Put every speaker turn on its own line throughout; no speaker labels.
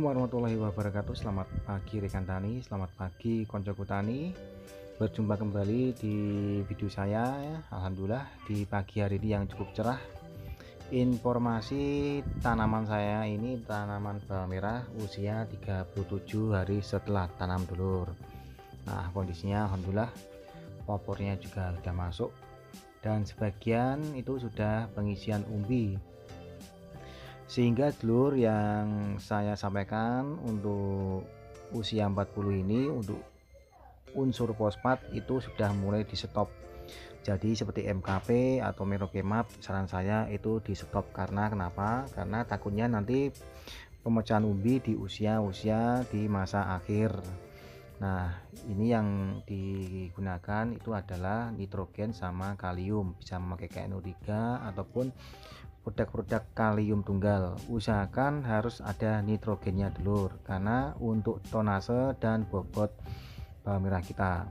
Assalamualaikum warahmatullahi wabarakatuh. Selamat pagi rekan tani, selamat pagi koncoku tani. Berjumpa kembali di video saya ya. Alhamdulillah di pagi hari ini yang cukup cerah. Informasi tanaman saya ini tanaman bawang merah usia 37 hari setelah tanam dulur. Nah, kondisinya alhamdulillah popornya juga sudah masuk dan sebagian itu sudah pengisian umbi. Sehingga dulur yang saya sampaikan untuk usia 40 ini untuk unsur fosfat itu sudah mulai di stop. Jadi seperti MKP atau Merokemap saran saya itu di stop. Karena kenapa? Karena takutnya nanti pemecahan umbi di usia di masa akhir. Nah, ini yang digunakan itu adalah nitrogen sama kalium, bisa memakai KNO3 ataupun produk-produk kalium tunggal. Usahakan harus ada nitrogennya dulur, karena untuk tonase dan bobot bawang merah kita.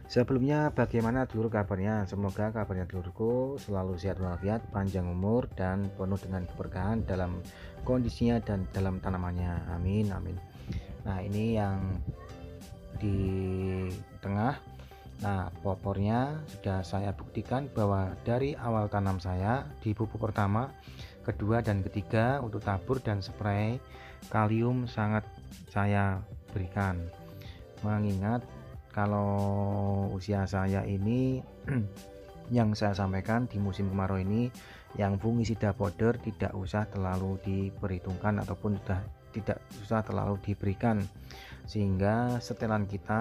Sebelumnya bagaimana dulur kabarnya? Semoga kabarnya dulurku selalu sehat walafiat, panjang umur dan penuh dengan keberkahan dalam kondisinya dan dalam tanamannya. Amin amin. Nah, ini yang di tengah. Nah, popornya sudah saya buktikan bahwa dari awal tanam saya di pupuk pertama, kedua dan ketiga untuk tabur dan spray kalium sangat saya berikan. Mengingat kalau usia saya ini yang saya sampaikan di musim kemarau ini, yang fungisida powder tidak usah terlalu diperhitungkan ataupun sudah tidak usah terlalu diberikan, sehingga setelan kita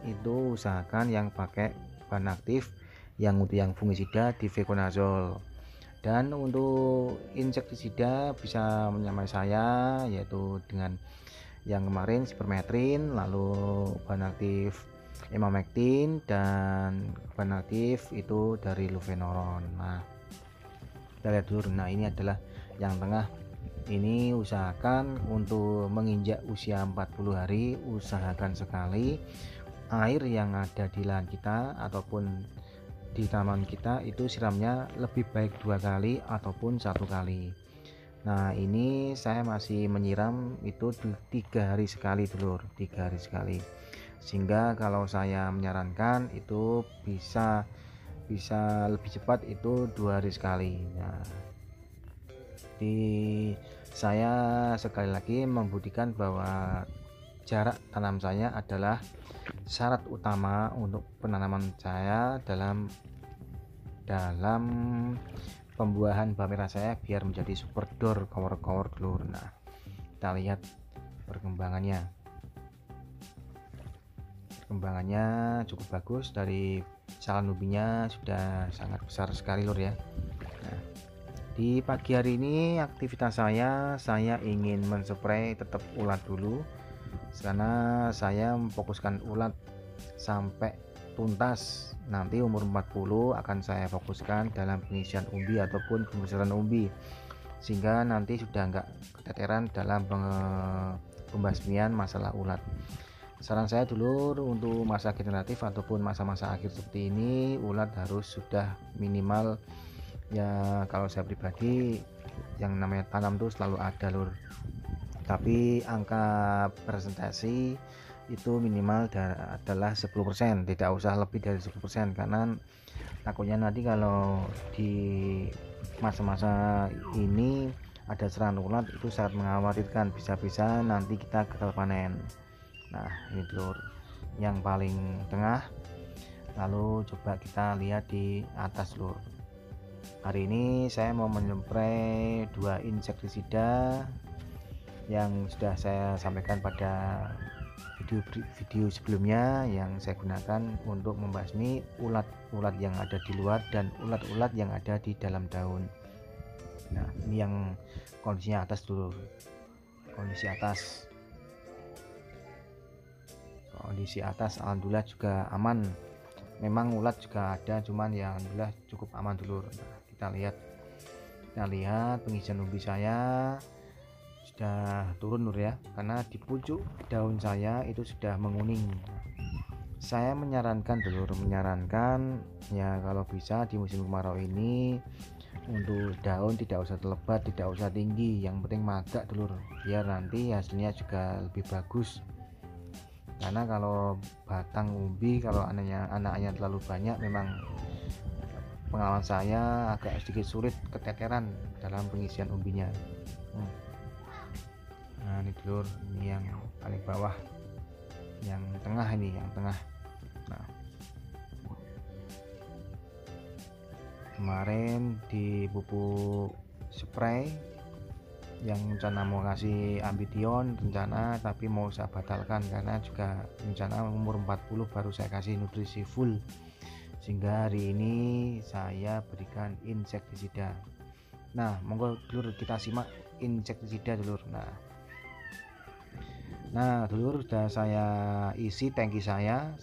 itu usahakan yang pakai bahan aktif yang untuk yang fungisida difeconazole, dan untuk insektisida bisa menyamai saya yaitu dengan yang kemarin Sipermetrin, lalu bahan aktif Emamectin, dan bahan aktif itu dari Luvenoron. Nah, kita lihat dulu. Nah, ini adalah yang tengah. Ini usahakan untuk menginjak usia 40 hari, usahakan sekali air yang ada di lahan kita ataupun di taman kita itu siramnya lebih baik 2 kali ataupun 1 kali. Nah, ini saya masih menyiram itu 3 hari sekali dulur, 3 hari sekali. Sehingga kalau saya menyarankan itu bisa lebih cepat itu 2 hari sekali. Nah, saya sekali lagi membuktikan bahwa jarak tanam saya adalah syarat utama untuk penanaman saya dalam pembuahan bawang merah saya biar menjadi super door cover dulur. Nah, kita lihat perkembangannya cukup bagus. Dari salan umbinya sudah sangat besar sekali lur ya. Nah, di pagi hari ini aktivitas saya ingin menspray tetap ulat dulu, karena saya memfokuskan ulat sampai tuntas. Nanti umur 40 akan saya fokuskan dalam pengisian umbi ataupun pembesaran umbi, sehingga nanti sudah enggak keteteran dalam pembasmian masalah ulat. Saran saya dulu untuk masa generatif ataupun masa-masa akhir seperti ini, ulat harus sudah minimal ya. Kalau saya pribadi, yang namanya tanam tuh selalu ada lur, tapi angka presentasi itu minimal adalah 10%, tidak usah lebih dari 10%, karena takutnya nanti kalau di masa-masa ini ada serangan ulat itu sangat mengkhawatirkan, bisa-bisa nanti kita gagal panen. Nah, ini lur yang paling tengah. Lalu coba kita lihat di atas lur. Hari ini saya mau menyemprot 2 insektisida yang sudah saya sampaikan pada video sebelumnya, yang saya gunakan untuk membasmi ulat-ulat yang ada di luar dan ulat-ulat yang ada di dalam daun. Nah, ini yang kondisinya atas dulu. Kondisi atas alhamdulillah juga aman. Memang ulat juga ada, cuman ya alhamdulillah cukup aman dulu. Nah, kita lihat pengisian umbi saya sudah turun lur ya, karena di pucuk daun saya itu sudah menguning. Saya menyarankan ya kalau bisa di musim kemarau ini Untuk daun tidak usah terlebat, tidak usah tinggi, yang penting magak dulur, biar nanti hasilnya juga lebih bagus. Karena kalau batang umbi, kalau anaknya terlalu banyak, memang pengalaman saya agak sedikit sulit, keteteran dalam pengisian umbinya. Nah ini dulur, ini yang paling bawah, yang tengah ini, yang tengah. Nah kemarin di pupuk spray yang rencana mau kasih Ambition rencana, tapi mau saya batalkan karena juga rencana umur 40 baru saya kasih nutrisi full, sehingga hari ini saya berikan insektisida. Nah monggo dulur kita simak insektisida dulur. Nah dulur, sudah saya isi tangki saya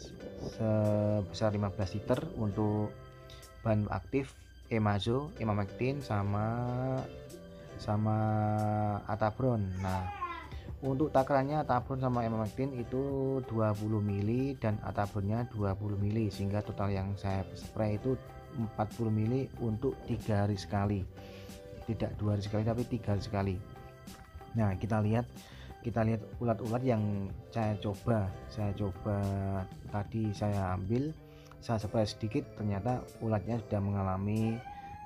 sebesar 15 liter untuk bahan aktif Emazo, Emamectin sama Atabron. Nah untuk takarannya Atabron sama Emamectin itu 20 ml dan Atabronnya 20 ml, sehingga total yang saya spray itu 40 ml untuk 3 hari sekali, tidak 2 hari sekali tapi 3 hari sekali. Nah kita lihat ulat-ulat yang saya coba tadi, saya ambil, saya spray sedikit, ternyata ulatnya sudah mengalami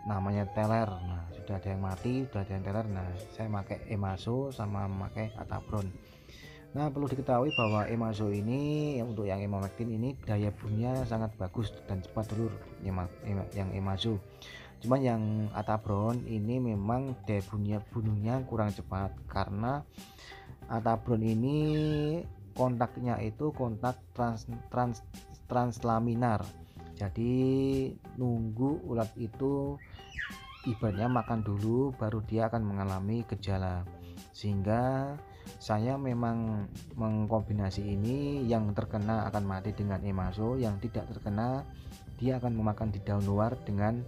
namanya teler. Nah sudah ada yang mati, sudah ada yang teler. Nah saya pakai Emazo sama memakai Atabron. Nah perlu diketahui bahwa Emazo ini untuk yang Emamectin ini daya bunuhnya sangat bagus dan cepat dulur, yang Emazo. Cuman yang Atabron ini memang daya bunuhnya kurang cepat, karena Atabron ini kontaknya itu kontak translaminar. Jadi nunggu ulat itu ibaratnya makan dulu baru dia akan mengalami gejala, sehingga saya memang mengkombinasi ini, yang terkena akan mati dengan Emazo, yang tidak terkena dia akan memakan di daun luar dengan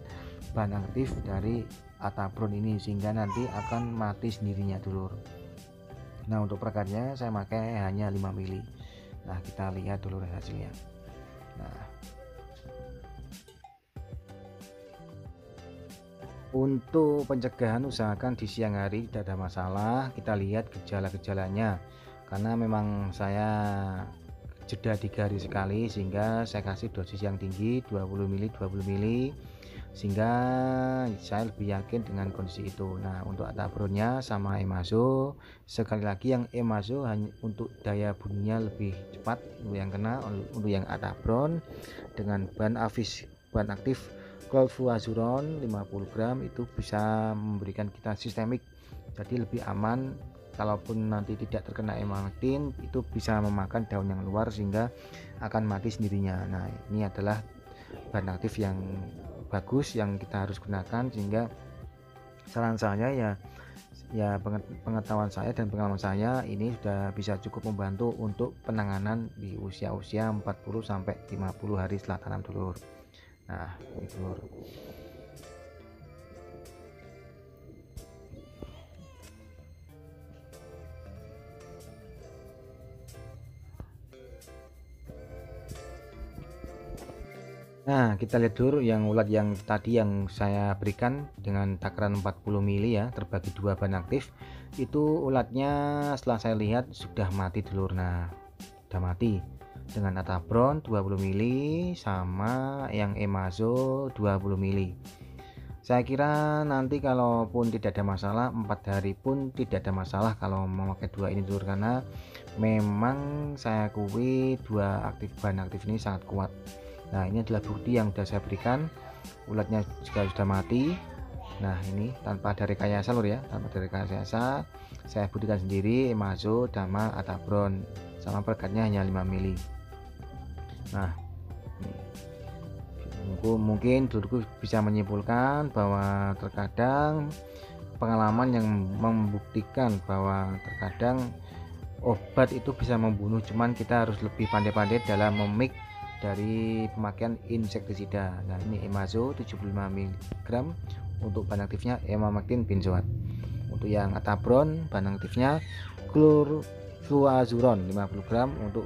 bahan aktif dari Atabron ini, sehingga nanti akan mati sendirinya dulur. Nah untuk perekarnya saya pakai hanya 5 ml. Nah kita lihat dulu hasilnya. Nah untuk pencegahan usahakan di siang hari, tidak ada masalah. Kita lihat gejala-gejalanya, karena memang saya jeda 3 hari sekali, sehingga saya kasih dosis yang tinggi 20 ml, sehingga saya lebih yakin dengan kondisi itu. Nah untuk Atabronnya sama Emazo, sekali lagi yang Emazo hanya untuk daya bunuhnya lebih cepat untuk yang kena. Untuk yang Atabron dengan bahan aktif Chlorfuazuron 50 gram itu bisa memberikan kita sistemik, jadi lebih aman. Kalaupun nanti tidak terkena Emamectin, itu bisa memakan daun yang luar sehingga akan mati sendirinya. Nah ini adalah bahan aktif yang bagus yang kita harus gunakan, sehingga saran saya ya pengetahuan saya dan pengalaman saya ini sudah bisa cukup membantu untuk penanganan di usia 40 sampai 50 hari setelah tanam dulur. Nah ini dulur. Nah kita lihat dulu yang ulat yang tadi yang saya berikan dengan takaran 40 ml ya, terbagi 2 bahan aktif, itu ulatnya setelah saya lihat sudah mati dulur. Nah sudah mati dengan Atabron 20 ml sama yang Emazo 20 ml. Saya kira nanti kalaupun tidak ada masalah, 4 hari pun tidak ada masalah kalau memakai 2 ini dulur, karena memang saya akui bahan aktif ini sangat kuat. Nah ini adalah bukti yang sudah saya berikan, ulatnya juga sudah mati. Nah ini tanpa ada rekayasa lur ya, tanpa ada rekayasa, saya buktikan sendiri Emazo sama Atabron, sama perekatnya hanya 5 ml. Nah mungkin dulurku bisa menyimpulkan bahwa terkadang pengalaman yang membuktikan bahwa terkadang obat itu bisa membunuh, cuman kita harus lebih pandai-pandai dalam memik dari pemakaian insektisida. Nah ini Emazo 75 mg untuk bahan aktifnya Emamectin benzoat. Untuk yang Atabron bahan aktifnya Chlorfuazuron 50 gram untuk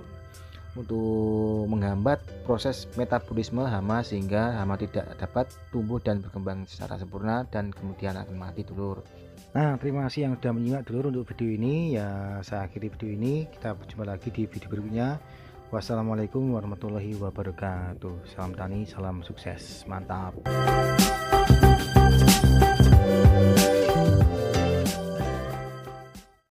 untuk menghambat proses metabolisme hama sehingga hama tidak dapat tumbuh dan berkembang secara sempurna dan kemudian akan mati dulur. Nah, terima kasih yang sudah menyimak dulur untuk video ini. Ya, saya akhiri video ini. Kita berjumpa lagi di video berikutnya. Wassalamualaikum warahmatullahi wabarakatuh. Salam tani, salam sukses. Mantap.